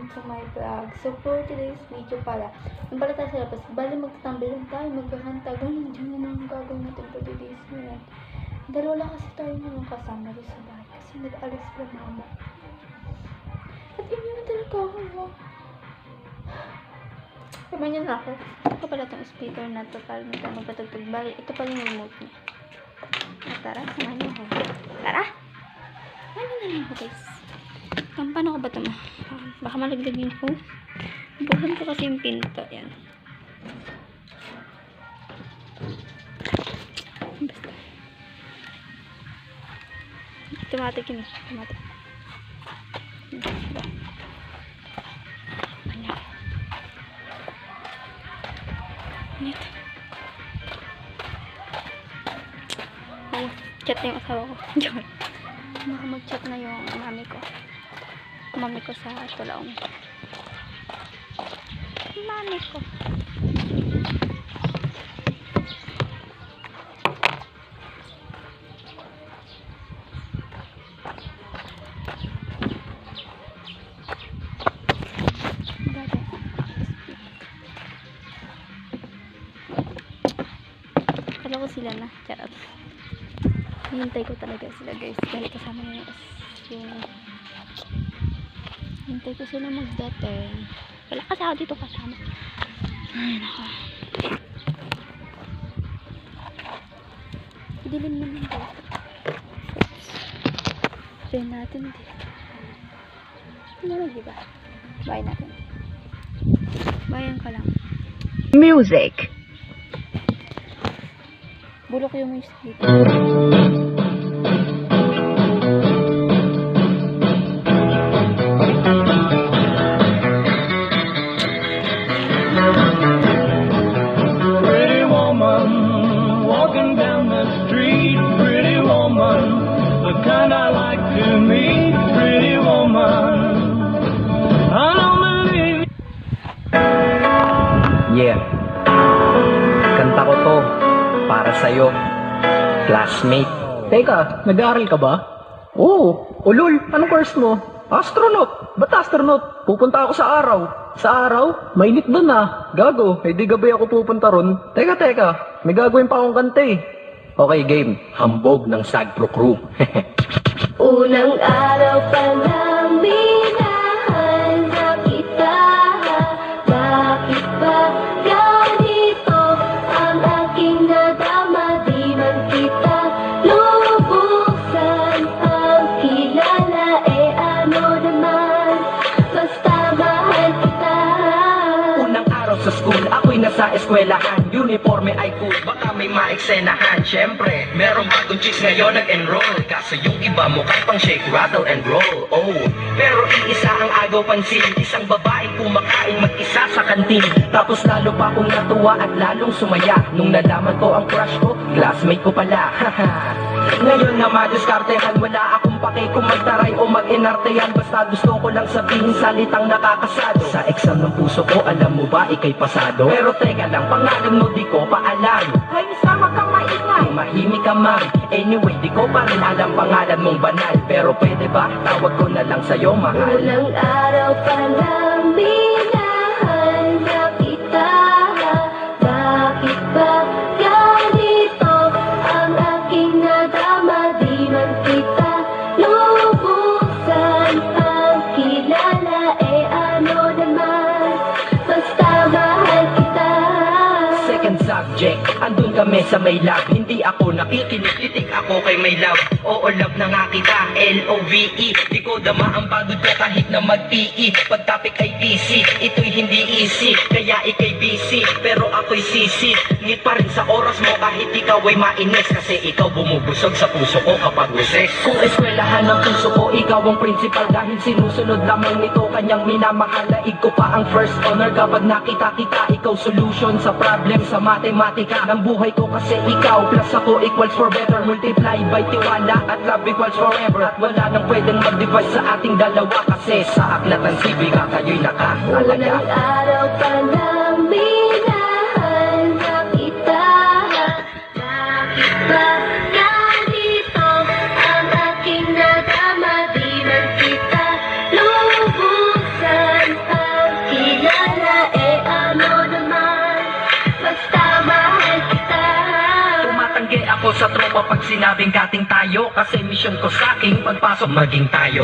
welcome to my vlog. So for today's video pala, yung pala tayo sa labas, bali magtatambay lang tayo, magkakanta, ganun, dyan ang gagawin natin for today's ngayon. Dalawa lang kasi tayo ngayon kasama rin sa bahay, kasi nag-alis sila mama. At yun na talaga ako. Sabi niya na ako, ito pala itong speaker na ito, para magpatugtog. Bali, ito pala yung remote niya. Tara, samahan niyo ako. Tara! Ano na lang ako guys. Paano ko ba ito baka malagdag yung phone. Bukan ko kasi yung pinto. Yan. Basta. Automatic yun. Automatic. Init. Ay, chat na yung asawa ko. Diyan. Baka mag-chat na yung mami ko sa Tulaong. Mami ko. Kala ko sila na. Charot. Hintay ko talaga sila guys. Dahil kasama nyo yung hintay ko sila mag-dating. Wala kasi ako dito kasama. Ay naka. Dilim naman dito. Try natin dito. Ano na diba? Bye natin. Bayan ka lang. Music. Bulok yung music dito. Pretty woman, walking down the street. Pretty woman, the kind I like to meet. Pretty woman, I don't believe. Yeah. Kanta ko to para sa'yo, classmate. Teka, nag-aaral ka ba? Oo. Ulol, anong course mo? Astronaut. Ba't astronaut? Pupunta ako sa araw. Sa araw? Mainit doon ah. Gago, hindi gabi ako pupunta ron. Teka, may gagawin pa akong kanta eh. Okay, game. Hambog ng Sagpro Crew. Unang araw pa lang minahal na kita. Bakit ba ganito ang aking nadama? Di man kita lubusan ang kilala. Eh ano naman, basta mahal kita. Unang araw sa school, ako'y nasa eskwelahan. Uniforme ay cool, baka may maeksenahan. Siyempre, merong bagong chicks ngayon nag-enroll. Kaso yung iba mukhang pang shake, rattle and roll. Oh, pero iisa ang agaw pansin. Isang babaeng kumakain mag-isa sa kantin. Tapos lalo pa akong natuwa at lalong sumaya nung nalaman ko ang crush ko, classmate ko pala. Ngayon na madiskartehan, wala akong pake kung magtaray o mag-inartehan. Basta gusto ko lang sabihin salitang nakakasado. Sa exam ng puso ko, alam mo ba ikay pasado? Pero teka lang, pangalan mo di ko pa alam. Hay, sama kang maingay. Mahimik ka ma'am. Anyway, di ko pa rin alam pangalan mong banal. Pero pwede ba, tawag ko na lang sa'yo mahal. Unang araw pa lang minahal na kita. Bakit ba ganito ang aking nadama? Di man kita lubusan ang kilala. Eh ano naman, basta mahal kita. Second subject, andun kami sa may lab. Hindi ako nakikinig, titig ako kay may love. Oo, love na nga kita, L-O-V-E. Di ko dama ang pagod ko kahit na mag-PE. Pag topic ay PC, ito'y hindi easy. Kaya ikay busy, pero ako'y sisi. Ngit pa rin sa oras mo kahit ikaw ay mainis. Kasi ikaw bumubusog sa puso ko kapag recess. Kung eskwelahan ng puso ko, ikaw ang principal. Dahil sinusunod lamang nito kanyang minamahal. Laig ko pa ang first honor kapag nakita kita. Ikaw solution sa problem sa matematika ng buhay ko. Kasi ikaw plus ako equals for better. Multiply by tiwala at love equals forever. At wala nang pwedeng mag-divide sa ating dalawa. Kasi sa aklat ng sibiga kayo'y nakahalaga. Unang araw pa lang minahal na kita. Bakit ba ganito ang aking nadama? Di man kita lubusan ko sa tropa pag sinabing kating tayo. Kasi mission ko sa aking pagpasok maging tayo.